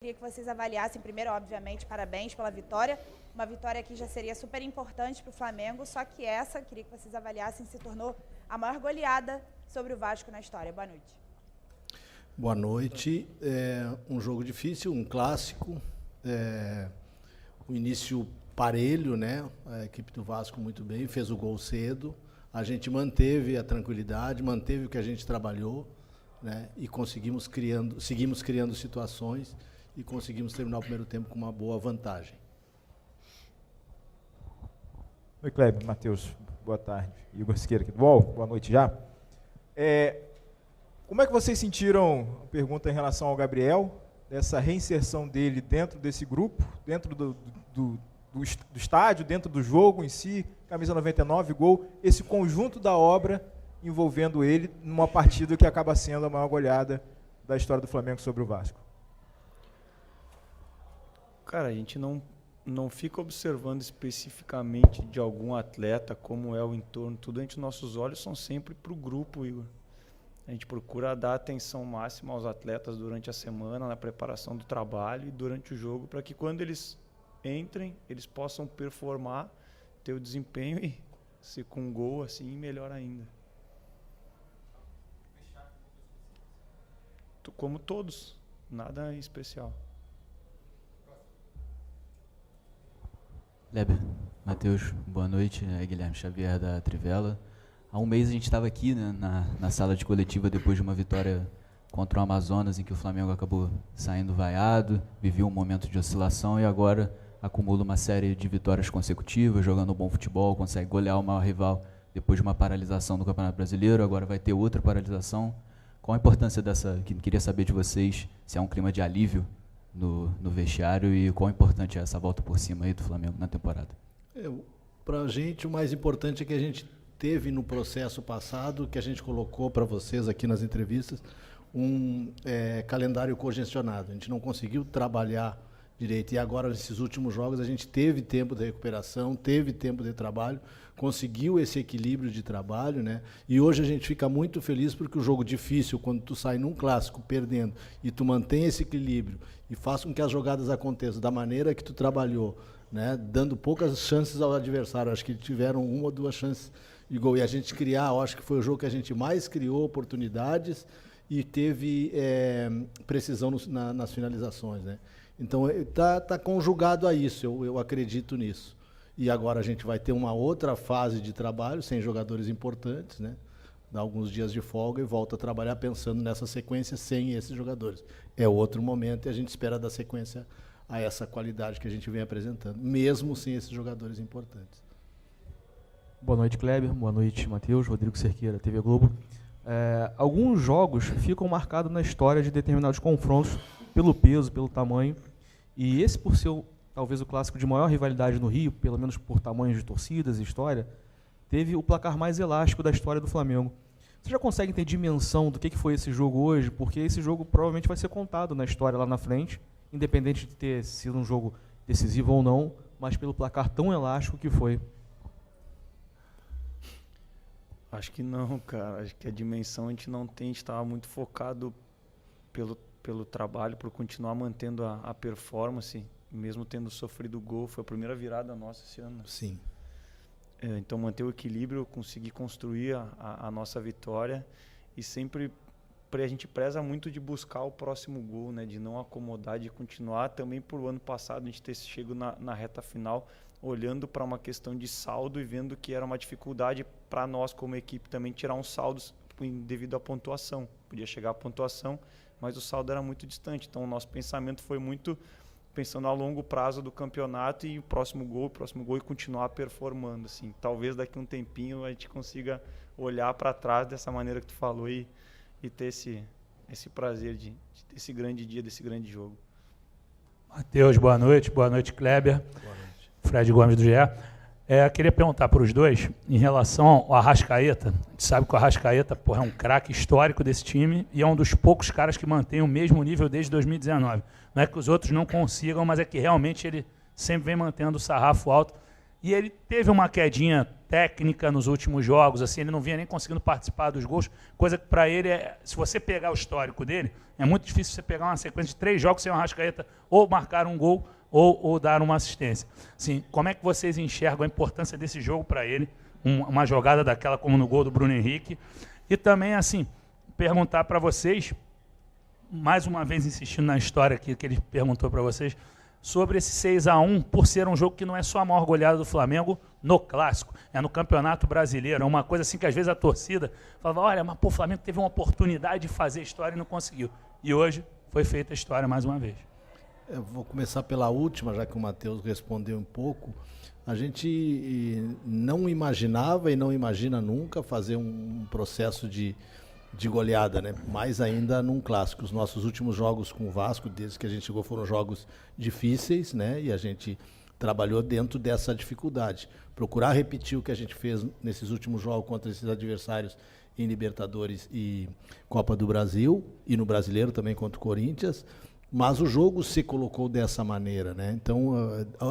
Queria que vocês avaliassem, primeiro, obviamente, parabéns pela vitória. Uma vitória que já seria super importante para o Flamengo, só que essa, queria que vocês avaliassem, se tornou a maior goleada sobre o Vasco na história. Boa noite. Boa noite. Um jogo difícil, um clássico. O início parelho, né? A equipe do Vasco muito bem, fez o gol cedo. A gente manteve a tranquilidade, manteve o que a gente trabalhou, né? E seguimos criando situações e conseguimos terminar o primeiro tempo com uma boa vantagem. Oi, Kleber, Matheus, boa tarde. Igor Siqueira aqui do UOL, boa noite já. Como é que vocês sentiram, pergunta em relação ao Gabriel, dessa reinserção dele dentro desse grupo, dentro do estádio, dentro do jogo em si, camisa 99, gol, esse conjunto da obra envolvendo ele numa partida que acaba sendo a maior goleada da história do Flamengo sobre o Vasco? Cara, a gente não fica observando especificamente de algum atleta, como é o entorno, tudo. Nossos olhos são sempre para o grupo, Igor. A gente procura dar atenção máxima aos atletas durante a semana, na preparação do trabalho e durante o jogo, para que quando eles entrem, eles possam performar, ter o desempenho e, se com um gol assim, melhor ainda. Como todos, nada especial. Kleber, Matheus, boa noite. Guilherme Xavier da Trivela. Há um mês a gente estava aqui, né, na sala de coletiva depois de uma vitória contra o Amazonas, em que o Flamengo acabou saindo vaiado, viveu um momento de oscilação e agora acumula uma série de vitórias consecutivas, jogando bom futebol, consegue golear o maior rival depois de uma paralisação do Campeonato Brasileiro, agora vai ter outra paralisação. Qual a importância dessa? Queria saber de vocês se há um clima de alívio no vestiário e qual importante é essa volta por cima aí do Flamengo na temporada. Para a gente, o mais importante é que a gente teve no processo passado, que a gente colocou para vocês aqui nas entrevistas, um calendário congestionado. A gente não conseguiu trabalhar direito. E agora, nesses últimos jogos, a gente teve tempo de recuperação, teve tempo de trabalho, conseguiu esse equilíbrio de trabalho, né? E hoje a gente fica muito feliz porque o jogo difícil, quando tu sai num clássico perdendo e tu mantém esse equilíbrio e faz com que as jogadas aconteçam da maneira que tu trabalhou, né? Dando poucas chances ao adversário. Acho que tiveram uma ou duas chances de gol. E a gente acho que foi o jogo que a gente mais criou oportunidades e teve precisão nas finalizações, né? Então, tá conjugado a isso, eu acredito nisso. E agora a gente vai ter uma outra fase de trabalho, sem jogadores importantes, né? Dá alguns dias de folga e volta a trabalhar pensando nessa sequência sem esses jogadores. É outro momento e a gente espera dar sequência a essa qualidade que a gente vem apresentando, mesmo sem esses jogadores importantes. Boa noite, Kleber. Boa noite, Matheus. Rodrigo Cerqueira, TV Globo. Alguns jogos ficam marcados na história de determinados confrontos pelo peso, pelo tamanho. E esse, por ser talvez o clássico de maior rivalidade no Rio, pelo menos por tamanhos de torcidas e história, teve o placar mais elástico da história do Flamengo. Você já consegue ter dimensão do que foi esse jogo hoje? Porque esse jogo provavelmente vai ser contado na história lá na frente, independente de ter sido um jogo decisivo ou não, mas pelo placar tão elástico que foi. Acho que não, cara. Acho que a dimensão a gente não tem. A gente estava muito focado pelo trabalho, por continuar mantendo a performance, mesmo tendo sofrido gol. Foi a primeira virada nossa esse ano. Sim. Então, manter o equilíbrio, conseguir construir a nossa vitória e sempre a gente preza muito de buscar o próximo gol, né? De não acomodar, de continuar. Também por ano passado a gente ter chegado na reta final olhando para uma questão de saldo e vendo que era uma dificuldade para nós como equipe também tirar uns saldos devido à pontuação. Podia chegar à pontuação, mas o saldo era muito distante. Então o nosso pensamento foi muito pensando a longo prazo do campeonato e o próximo gol e continuar performando. Assim. Talvez daqui a um tempinho a gente consiga olhar para trás dessa maneira que tu falou e ter esse prazer de ter esse grande dia, desse grande jogo. Matheus, boa noite. Boa noite, Kleber. Boa noite. Fred Gomes do GE. Queria perguntar para os dois, em relação ao Arrascaeta. A gente sabe que o Arrascaeta é um craque histórico desse time e é um dos poucos caras que mantém o mesmo nível desde 2019. Não é que os outros não consigam, mas é que realmente ele sempre vem mantendo o sarrafo alto. E ele teve uma quedinha técnica nos últimos jogos, assim, ele não vinha nem conseguindo participar dos gols, coisa que para ele, se você pegar o histórico dele, é muito difícil você pegar uma sequência de 3 jogos sem o Arrascaeta ou marcar um gol ou dar uma assistência. Assim, como é que vocês enxergam a importância desse jogo para ele, uma jogada daquela como no gol do Bruno Henrique, e também, assim, perguntar para vocês, mais uma vez insistindo na história que ele perguntou para vocês, sobre esse 6-1, por ser um jogo que não é só a maior goleada do Flamengo no Clássico, é no Campeonato Brasileiro. É uma coisa assim que às vezes a torcida falava, olha, mas pô, o Flamengo teve uma oportunidade de fazer história e não conseguiu. E hoje foi feita a história mais uma vez. Eu vou começar pela última, já que o Matheus respondeu um pouco. A gente não imaginava e não imagina nunca fazer um processo de goleada, né? Mais ainda num clássico. Os nossos últimos jogos com o Vasco, desde que a gente chegou, foram jogos difíceis, né? E a gente trabalhou dentro dessa dificuldade. Procurar repetir o que a gente fez nesses últimos jogos contra esses adversários em Libertadores e Copa do Brasil, e no Brasileiro também contra o Corinthians. Mas o jogo se colocou dessa maneira, né? Então,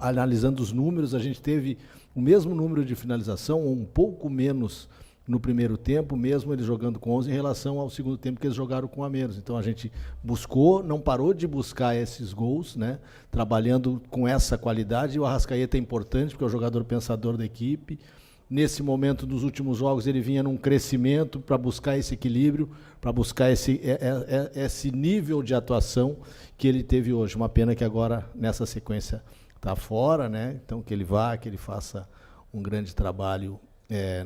analisando os números, a gente teve o mesmo número de finalização, ou um pouco menos no primeiro tempo, mesmo eles jogando com 11 em relação ao segundo tempo que eles jogaram com a menos. Então a gente buscou, não parou de buscar esses gols, né? Trabalhando com essa qualidade. E o Arrascaeta é importante porque é o jogador pensador da equipe. Nesse momento dos últimos jogos ele vinha num crescimento para buscar esse equilíbrio, para buscar esse nível de atuação que ele teve hoje. Uma pena que agora nessa sequência está fora, né? Então que ele vá, que ele faça um grande trabalho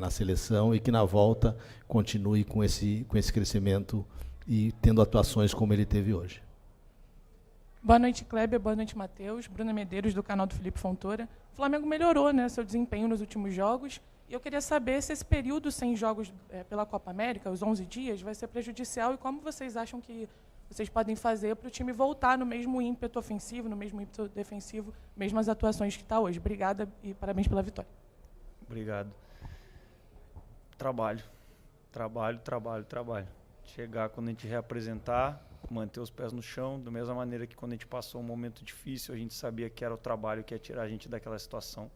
na seleção e que na volta continue com esse crescimento e tendo atuações como ele teve hoje. Boa noite, Kleber. Boa noite, Matheus. Bruna Medeiros, do canal do Felipe Fontoura. O Flamengo melhorou, né, seu desempenho nos últimos jogos. E eu queria saber se esse período sem jogos pela Copa América, os 11 dias, vai ser prejudicial e como vocês acham que vocês podem fazer para o time voltar no mesmo ímpeto ofensivo, no mesmo ímpeto defensivo, mesmas atuações que está hoje. Obrigada e parabéns pela vitória. Obrigado. Trabalho. Chegar quando a gente reapresentar, manter os pés no chão, da mesma maneira que quando a gente passou um momento difícil, a gente sabia que era o trabalho que ia tirar a gente daquela situação.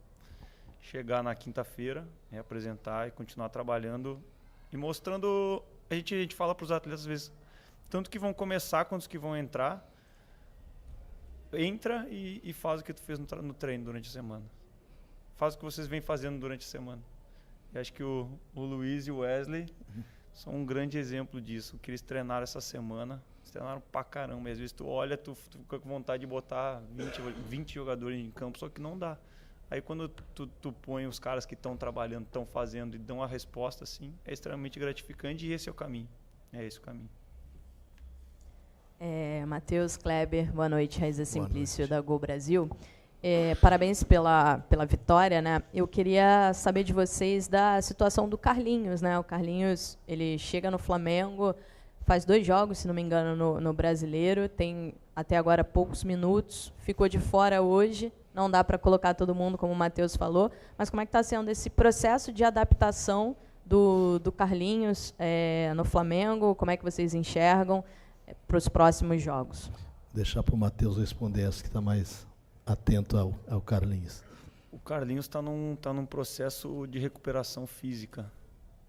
Chegar na quinta-feira, reapresentar e continuar trabalhando e mostrando... A gente fala para os atletas, às vezes, tanto que vão começar quanto os que vão entrar, entra e faz o que tu fez no treino durante a semana. Faz o que vocês vêm fazendo durante a semana. Eu acho que o Luiz e o Wesley são um grande exemplo disso. Que eles treinaram essa semana, eles treinaram pra caramba. Às vezes tu olha, tu fica com vontade de botar 20 jogadores em campo, só que não dá. Aí quando tu põe os caras que estão trabalhando, estão fazendo e dão a resposta, assim, é extremamente gratificante e esse é o caminho. É esse o caminho. Matheus, Kleber, boa noite. Raíza Simplício, da Gol Brasil. Parabéns pela vitória, né? Eu queria saber de vocês da situação do Carlinhos, né? O Carlinhos, ele chega no Flamengo, faz 2 jogos, se não me engano, no Brasileiro, tem até agora poucos minutos, ficou de fora hoje, não dá para colocar todo mundo, como o Matheus falou, mas como é que está sendo esse processo de adaptação do Carlinhos no Flamengo? Como é que vocês enxergam para os próximos jogos? Deixar para o Matheus responder essa que está mais atento ao Carlinhos. O Carlinhos está num processo de recuperação física.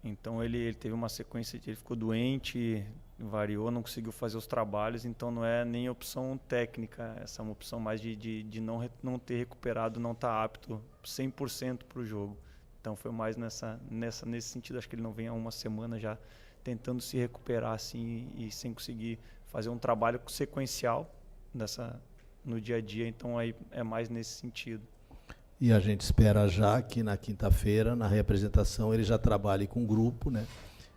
Então ele teve uma sequência, ele ficou doente, variou, não conseguiu fazer os trabalhos, então não é nem opção técnica, essa é uma opção mais de não ter recuperado, não estar apto 100% para o jogo. Então foi mais nesse sentido, acho que ele não vem há uma semana já tentando se recuperar assim e sem conseguir fazer um trabalho sequencial no dia a dia, então aí é mais nesse sentido. E a gente espera já que na quinta-feira, na reapresentação, ele já trabalhe com o grupo, né?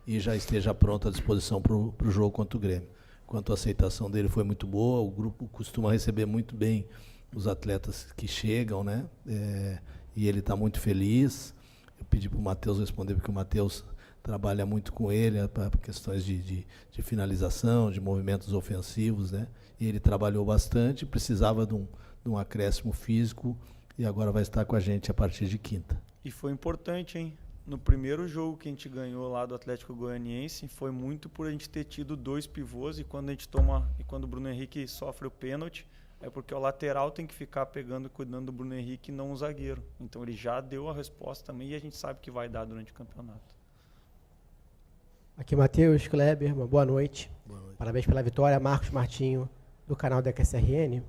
E já esteja pronto à disposição para o jogo contra o Grêmio. Quanto à aceitação dele foi muito boa, o grupo costuma receber muito bem os atletas que chegam, né? E ele está muito feliz. Eu pedi para o Matheus responder, porque o Matheus trabalha muito com ele para questões de finalização, de movimentos ofensivos, né? E ele trabalhou bastante, precisava de um acréscimo físico e agora vai estar com a gente a partir de quinta. E foi importante, hein? No primeiro jogo que a gente ganhou lá do Atlético Goianiense, foi muito por a gente ter tido 2 pivôs e quando o Bruno Henrique sofre o pênalti, é porque o lateral tem que ficar pegando e cuidando do Bruno Henrique e não o zagueiro. Então ele já deu a resposta também e a gente sabe que vai dar durante o campeonato. Aqui Matheus, Kleber, uma boa noite. Boa noite. Parabéns pela vitória, Marcos Martinho, do canal da QSRN.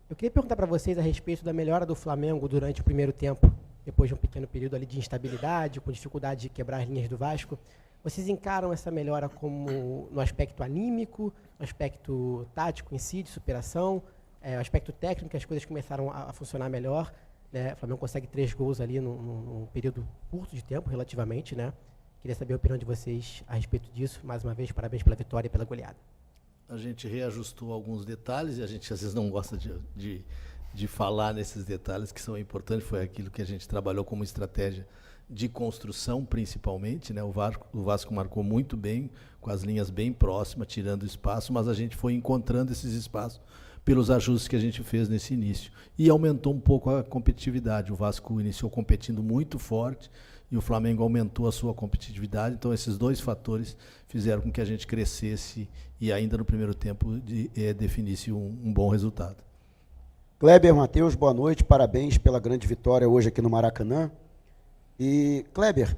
Eu queria perguntar para vocês a respeito da melhora do Flamengo durante o primeiro tempo, depois de um pequeno período ali de instabilidade, com dificuldade de quebrar as linhas do Vasco. Vocês encaram essa melhora como no aspecto anímico, no aspecto tático em si, de superação, no aspecto técnico, as coisas começaram a funcionar melhor, né? O Flamengo consegue 3 gols ali num período curto de tempo, relativamente, né? Queria saber a opinião de vocês a respeito disso. Mais uma vez, parabéns pela vitória e pela goleada. A gente reajustou alguns detalhes e a gente às vezes não gosta de falar nesses detalhes que são importantes. Foi aquilo que a gente trabalhou como estratégia de construção, principalmente, né? O Vasco marcou muito bem, com as linhas bem próximas, tirando espaço, mas a gente foi encontrando esses espaços pelos ajustes que a gente fez nesse início. E aumentou um pouco a competitividade. O Vasco iniciou competindo muito forte e o Flamengo aumentou a sua competitividade. Então, esses 2 fatores fizeram com que a gente crescesse e ainda no primeiro tempo definisse um bom resultado. Kleber, Matheus, boa noite. Parabéns pela grande vitória hoje aqui no Maracanã. E, Kleber,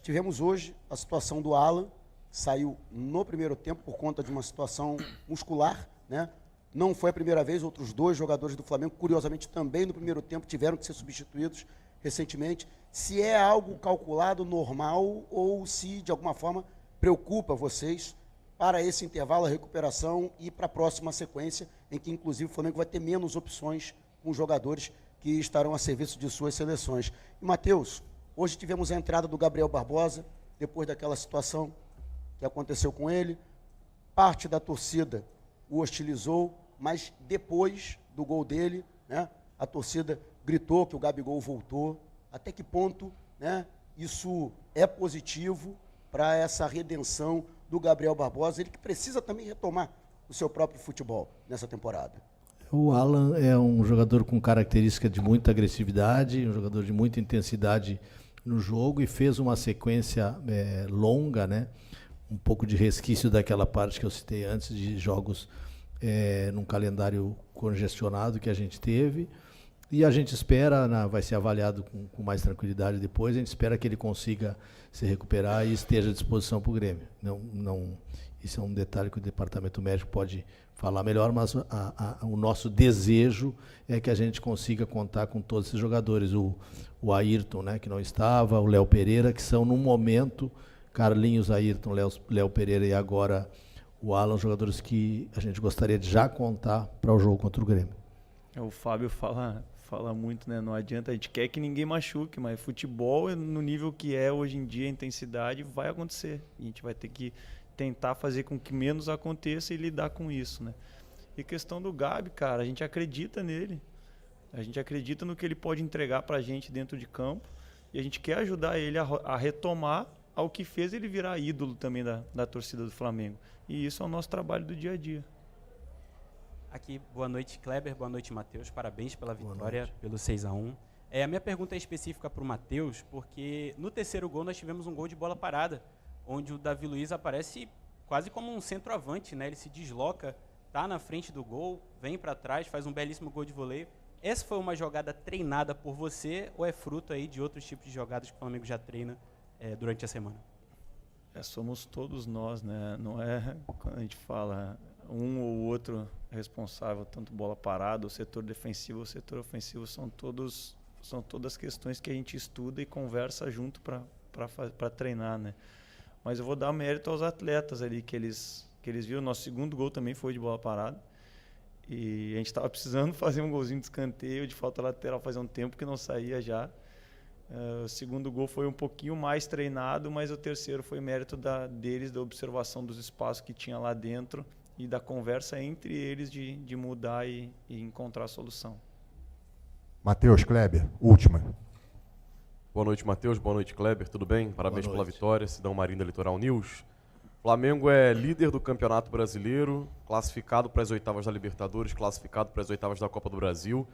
tivemos hoje a situação do Alan, saiu no primeiro tempo por conta de uma situação muscular, né? Não foi a primeira vez, outros 2 jogadores do Flamengo, curiosamente, também no primeiro tempo tiveram que ser substituídos recentemente. Se é algo calculado, normal, ou se, de alguma forma, preocupa vocês para esse intervalo, a recuperação e para a próxima sequência, em que, inclusive, o Flamengo vai ter menos opções com jogadores que estarão a serviço de suas seleções. E, Matheus, hoje tivemos a entrada do Gabriel Barbosa, depois daquela situação que aconteceu com ele. Parte da torcida o hostilizou, mas depois do gol dele, né, a torcida gritou que o Gabigol voltou. Até que ponto, né, isso é positivo para essa redenção do Gabriel Barbosa, ele que precisa também retomar o seu próprio futebol nessa temporada? O Alan é um jogador com característica de muita agressividade, um jogador de muita intensidade no jogo e fez uma sequência longa, né? Um pouco de resquício daquela parte que eu citei antes, de jogos num calendário congestionado que a gente teve. E a gente espera, vai ser avaliado com mais tranquilidade depois, a gente espera que ele consiga se recuperar e esteja à disposição para o Grêmio. Isso é um detalhe que o departamento médico pode falar melhor, mas o nosso desejo é que a gente consiga contar com todos esses jogadores. O Ayrton, né, que não estava, o Léo Pereira, que são, no momento, Carlinhos, Ayrton, Léo Pereira e agora o Alan, jogadores que a gente gostaria de já contar para o jogo contra o Grêmio. O Fábio fala muito, né? Não adianta, a gente quer que ninguém machuque, mas futebol, no nível que é hoje em dia, a intensidade, vai acontecer. A gente vai ter que tentar fazer com que menos aconteça e lidar com isso, né? E questão do Gabi, cara, a gente acredita nele. A gente acredita no que ele pode entregar pra gente dentro de campo e a gente quer ajudar ele a retomar ao que fez ele virar ídolo também da torcida do Flamengo. E isso é o nosso trabalho do dia a dia. Aqui, boa noite, Kleber, boa noite, Matheus. Parabéns pela vitória, pelo 6-1. A minha pergunta é específica para o Matheus, porque no terceiro gol nós tivemos um gol de bola parada, onde o Davi Luiz aparece quase como um centroavante, né? Ele se desloca, tá na frente do gol, vem para trás, faz um belíssimo gol de voleio. Essa foi uma jogada treinada por você ou é fruto aí de outros tipos de jogadas que o Flamengo já treina durante a semana? Somos todos nós, né? Não é quando a gente fala um ou outro responsável, tanto bola parada, o setor defensivo, o setor ofensivo, são todas questões que a gente estuda e conversa junto para treinar, né? Mas eu vou dar mérito aos atletas ali, que eles viram. Nosso segundo gol também foi de bola parada. E a gente estava precisando fazer um golzinho de escanteio, de falta lateral, fazia um tempo que não saía já. O segundo gol foi um pouquinho mais treinado, mas o terceiro foi mérito deles, da observação dos espaços que tinha lá dentro e da conversa entre eles de mudar e encontrar a solução. Matheus, Kleber, última. Boa noite, Matheus. Boa noite, Kleber. Tudo bem? Parabéns pela vitória. Sidão Marinho da Litoral News. Flamengo é líder do Campeonato Brasileiro, classificado para as oitavas da Libertadores, classificado para as oitavas da Copa do Brasil.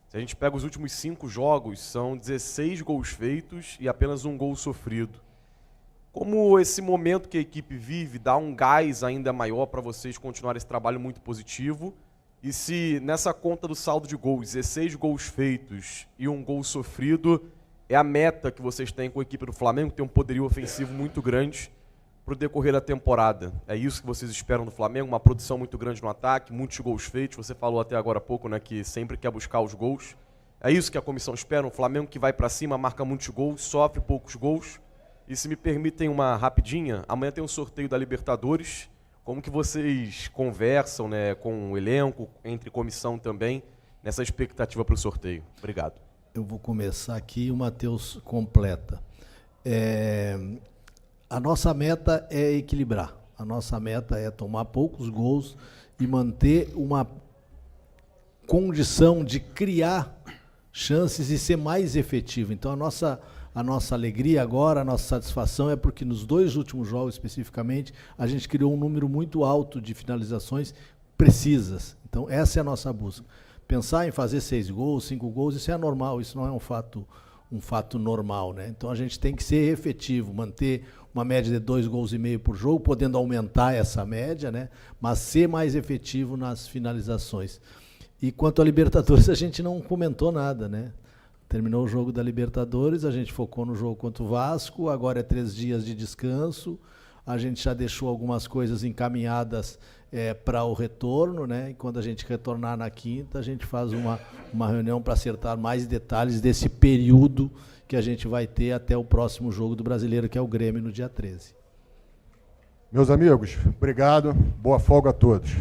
Se a gente pega os últimos 5 jogos, são 16 gols feitos e apenas um gol sofrido. Como esse momento que a equipe vive dá um gás ainda maior para vocês continuarem esse trabalho muito positivo, E se nessa conta do saldo de gols, 16 gols feitos e 1 gol sofrido, é a meta que vocês têm com a equipe do Flamengo, que tem um poderio ofensivo muito grande para o decorrer da temporada. É isso que vocês esperam do Flamengo? Uma produção muito grande no ataque, muitos gols feitos. Você falou até agora há pouco, né, que sempre quer buscar os gols. É isso que a comissão espera? Um Flamengo que vai para cima, marca muitos gols, sofre poucos gols. E se me permitem uma rapidinha, amanhã tem um sorteio da Libertadores. Como que vocês conversam, né, com o elenco, entre comissão também, nessa expectativa para o sorteio? Obrigado. Eu vou começar aqui e o Matheus completa. A nossa meta é equilibrar. A nossa meta é tomar poucos gols e manter uma condição de criar chances e ser mais efetivo. Então, a nossa alegria agora, a nossa satisfação é porque nos 2 últimos jogos, especificamente, a gente criou um número muito alto de finalizações precisas. Então, essa é a nossa busca. Pensar em fazer 6 gols, 5 gols, isso é normal, isso não é um fato normal, né? Então, a gente tem que ser efetivo, manter uma média de 2,5 gols por jogo, podendo aumentar essa média, né? Mas ser mais efetivo nas finalizações. E quanto à Libertadores, a gente não comentou nada, né? Terminou o jogo da Libertadores, a gente focou no jogo contra o Vasco, agora é 3 dias de descanso, a gente já deixou algumas coisas encaminhadas para o retorno, né? E quando a gente retornar na quinta, a gente faz uma reunião para acertar mais detalhes desse período que a gente vai ter até o próximo jogo do Brasileiro, que é o Grêmio, no dia 13. Meus amigos, obrigado, boa folga a todos.